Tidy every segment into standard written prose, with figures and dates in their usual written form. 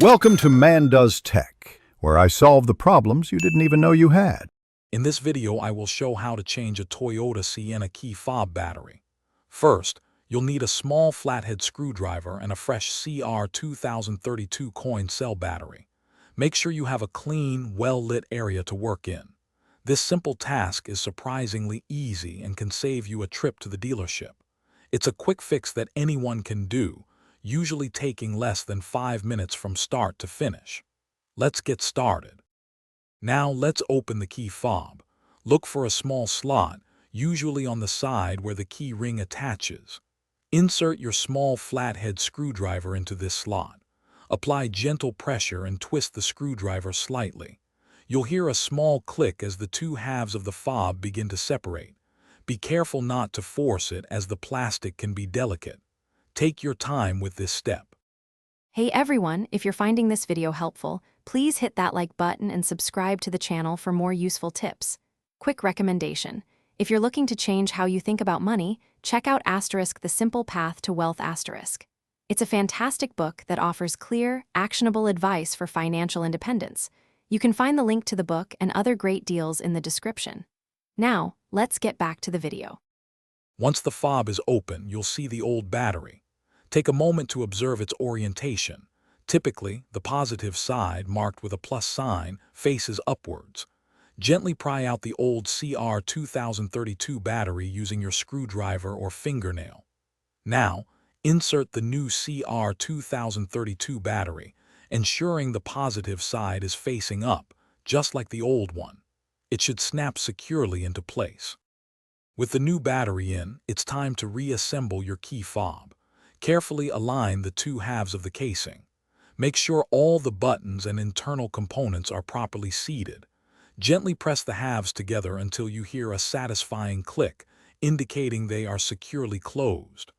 Welcome to Man Does Tech, where I solve the problems you didn't even know you had. In this video, I will show how to change a Toyota Sienna key fob battery. First, you'll need a small flathead screwdriver and a fresh CR2032 coin cell battery. Make sure you have a clean, well-lit area to work in. This simple task is surprisingly easy and can save you a trip to the dealership. It's a quick fix that anyone can do, usually taking less than 5 minutes from start to finish. Let's get started. Now let's open the key fob. Look for a small slot, usually on the side where the key ring attaches. Insert your small flathead screwdriver into this slot. Apply gentle pressure and twist the screwdriver slightly. You'll hear a small click as the two halves of the fob begin to separate. Be careful not to force it, as the plastic can be delicate. Take your time with this step. Hey everyone, if you're finding this video helpful, please hit that like button and subscribe to the channel for more useful tips. Quick recommendation: if you're looking to change how you think about money, check out *The Simple Path to Wealth*. It's a fantastic book that offers clear, actionable advice for financial independence. You can find the link to the book and other great deals in the description. Now, let's get back to the video. Once the fob is open, you'll see the old battery. Take a moment to observe its orientation. Typically, the positive side, marked with a plus sign, faces upwards. Gently pry out the old CR2032 battery using your screwdriver or fingernail. Now, insert the new CR2032 battery, ensuring the positive side is facing up, just like the old one. It should snap securely into place. With the new battery in, it's time to reassemble your key fob. Carefully align the two halves of the casing. Make sure all the buttons and internal components are properly seated. Gently press the halves together until you hear a satisfying click, indicating they are securely closed.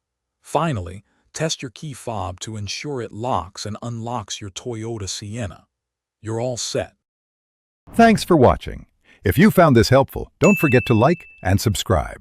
Finally, test your key fob to ensure it locks and unlocks your Toyota Sienna. You're all set. Thanks for watching. If you found this helpful, don't forget to like and subscribe.